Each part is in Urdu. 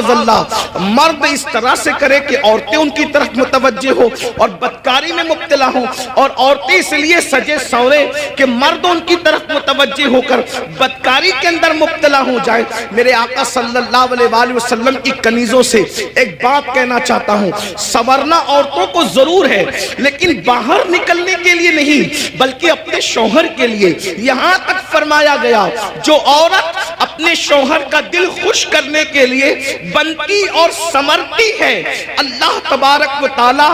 اللہ مرد اس طرح سے کرے کہ عورتیں ان کی طرف متوجہ ہو اور بدکاری میں مبتلا ہوں، اور عورتیں اس لیے سجے سورے کہ مرد ان کی طرف متوجہ ہو کر بدکاری کے اندر مبتلا ہو جائے۔ میرے آقا صلی اللہ علیہ وآلہ وسلم کی کنیزوں سے ایک بات کہنا چاہتا ہوں، سورنا عورتوں کو ضرور ہے لیکن باہر نکلنے کے لیے نہیں بلکہ اپنے شوہر کے لیے۔ یہاں تک فرمایا گیا جو عورت اپنے شوہر کا دل خوش کرنے کے لیے بنتی اور سمرتی ہے، اللہ تبارک و تعالی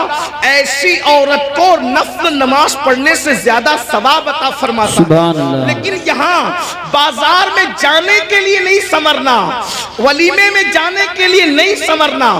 ایسی عورت کو نفل نماز پڑھنے سے زیادہ ثواب عطا فرماتا ہے۔ لیکن یہاں بازار میں جانے کے لیے نہیں سمرنا، ولیمے میں جانے کے لیے نہیں سمرنا،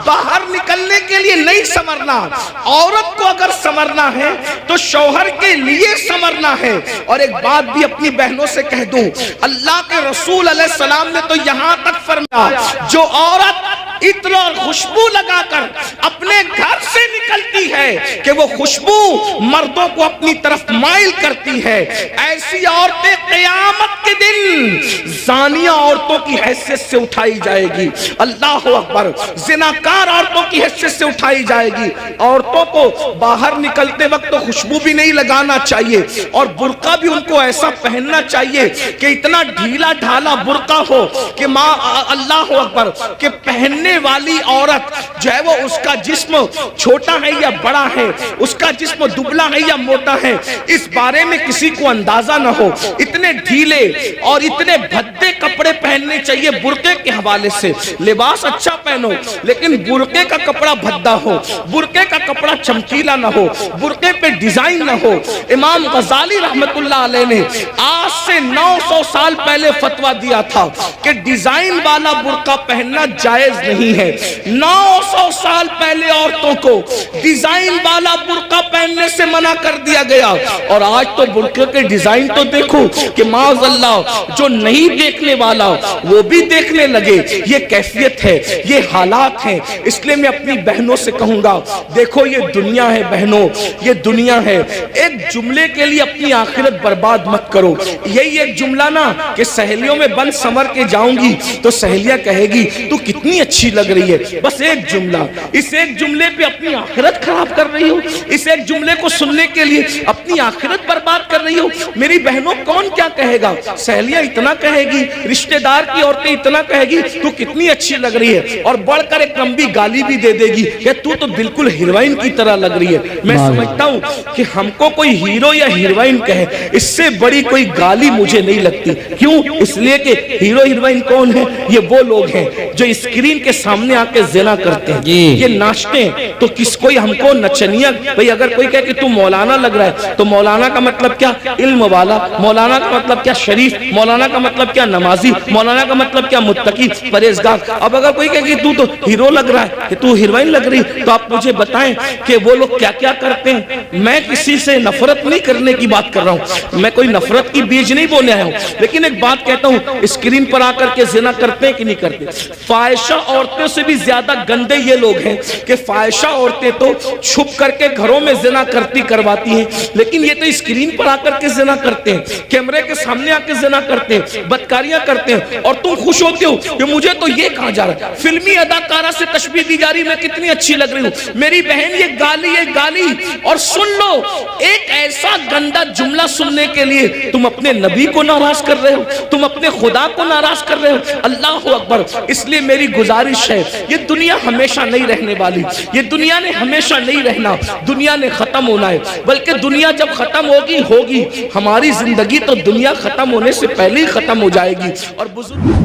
باہر نکلنے کے لیے نہیں سمرنا۔ عورت کو اگر سمرنا ہے تو شوہر کے لیے سمرنا ہے۔ اور ایک بات بھی اپنی بہنوں سے کہہ دوں، اللہ کے رسول علیہ السلام نے تو یہاں تک فرمایا جو عورت عطر اور خوشبو لگا کر اپنے گھر سے نکلتی ہے کہ وہ خوشبو مردوں کو اپنی طرف مائل کرتی ہے، ایسی عورتیں قیامت کے دن زانیہ عورتوں کی حیثیت سے اٹھائی جائے گی۔ اللہ اکبر، زناکار عورتوں کی حیثیت سے اٹھائی جائے گی۔ عورتوں کو باہر نکلتے وقت تو خوشبو بھی نہیں لگانا چاہیے، اور برقع بھی ان کو ایسا پہننا چاہیے کہ اتنا ڈھیلا ڈھالا برقع ہو کہ اللہ اکبر کہ پہننے والی عورت جو ہے وہ اس کا جسم چھوٹا ہے یا بڑا ہے، اس کا جسم دبلا ہے یا موٹا ہے، اس بارے میں کسی کو اندازہ نہ ہو۔ اتنے ڈھیلے اور اتنے بھدے کپڑے پہننے چاہیے برقعے کے حوالے سے۔ لباس اچھا پہنو لیکن برقعے کا کپڑا بھدا ہو، برقعے کا کپڑا چمکیلا نہ ہو، برقعے پہ ڈیزائن نہ ہو۔ امام غزالی رحمت اللہ علیہ نے آج سے 900 سال پہلے فتویٰ دیا تھا کہ ڈیزائن والا برقع پہننا جائز نہیں ہے۔ 900 سال پہلے عورتوں کو ڈیزائن والا برقع پہننے سے منع کر دیا گیا، اور آج تو برقعے کے ڈیزائن تو دیکھو کہ معاذ اللہ جو نہیں دیکھنے والا وہ بھی دیکھنے لگے۔ یہ کیفیت ہے، یہ حالات ہیں۔ اس لیے میں اپنی بہنوں سے کہوں گا، دیکھو یہ دنیا ہے بہنوں، یہ دنیا ہے۔ ایک جملے کے لیے اپنی آخرت برباد مت کرو۔ یہی ایک جملہ نا کہ سہیلیوں میں بند سمر کے جاؤں گی تو سہیلیاں کہے گی تو کتنی اچھی لگ رہی ہے، بس ایک جملہ، اس ایک جملے پہ اپنی آخرت خراب کر رہی ہو، اس ایک جملے کو سننے کے لیے اپنی آخرت برباد کر رہی ہو۔ میری بہنوں کون کیا کہے گا؟ سہیلیاں اتنا کہے گی، رشتہ دار کی عورتیں اتنا کہے گی تو کتنی اچھی لگ رہی ہے، اور بڑھ کر ایک لمبی گالی بھی دے دے گی کہ تو بالکل ہیروئن کی طرح لگ رہی ہے۔ میں سمجھتا ہوں کہ ہم کو کوئی ہیرو یا ہیروئن کہے اس سے بڑی کوئی گالی مجھے نہیں لگتی۔ کیوں؟ اس لیے کہ ہیرو ہیروئن کون ہے؟ یہ وہ لوگ ہیں جو اسکرین کے سامنے آ کے زنا کرتے ہیں، یہ ناچتے ہیں۔ تو کس کوئی ہم کو نچنیا، بھئی اگر کوئی کہے کہ تو مولانا لگ رہا ہے تو مولانا کا مطلب کیا؟ علم والا۔ مولانا کا مطلب کیا؟ شریف۔ مولانا کا مطلب کیا؟ نمازی۔ مولانا کا مطلب کیا؟ متقی، پرہیزگار۔ اب اگر کوئی کہے کہ تو ہیرو لگ رہا ہے، کہ تو ہیروئن لگ رہی، تو آپ مجھے بتائیں کہ وہ لوگ کیا کیا کرتے ہیں۔ میں کسی سے نفرت نہیں کرنے کی بات کر رہا ہوں، میں کوئی نفرت کی بیج نہیں بولنے آیا ہوں، لیکن ایک بات کہتا ہوں، اسکرین پر آ کر کے زنا کرتے ہیں کہ نہیں کرتے؟ فاحشہ عورتوں سے بھی زیادہ گندے یہ لوگ ہیں کہ فاحشہ عورتیں تو چھپ کر کے گھروں میں زنا کرواتی ہیں، لیکن یہ تو اسکرین پر آ کر کے زنا کرتے ہیں، کیمرے کے سامنے آ کے زنا کرتے ہیں، بدکاریاں کرتے ہیں، اور تم خوش ہوتے ہو کہ مجھے تو یہ کہا جا رہا ہے، فلمی اداکارہ سے تشبیہ دی جا رہی میں کتنی اچھی لگ رہی ہوں۔ میری بہن یہ گالی، اور سن لو ایک ایسا گندا جملہ سننے کے لیے تم اپنے نبی کو ناراض کر رہے ہو، تم اپنے خدا کو ناراض کر رہے ہو۔ اللہ اکبر۔ اس لیے میری گزارش ہے، یہ دنیا ہمیشہ نہیں رہنے والی، یہ دنیا نے ہمیشہ نہیں رہنا، دنیا نے ختم ہونا ہے، بلکہ دنیا جب ختم ہوگی ہماری زندگی تو دنیا ختم ہونے سے پہلے ہی ختم ہو جائے گی۔ اور بزرگ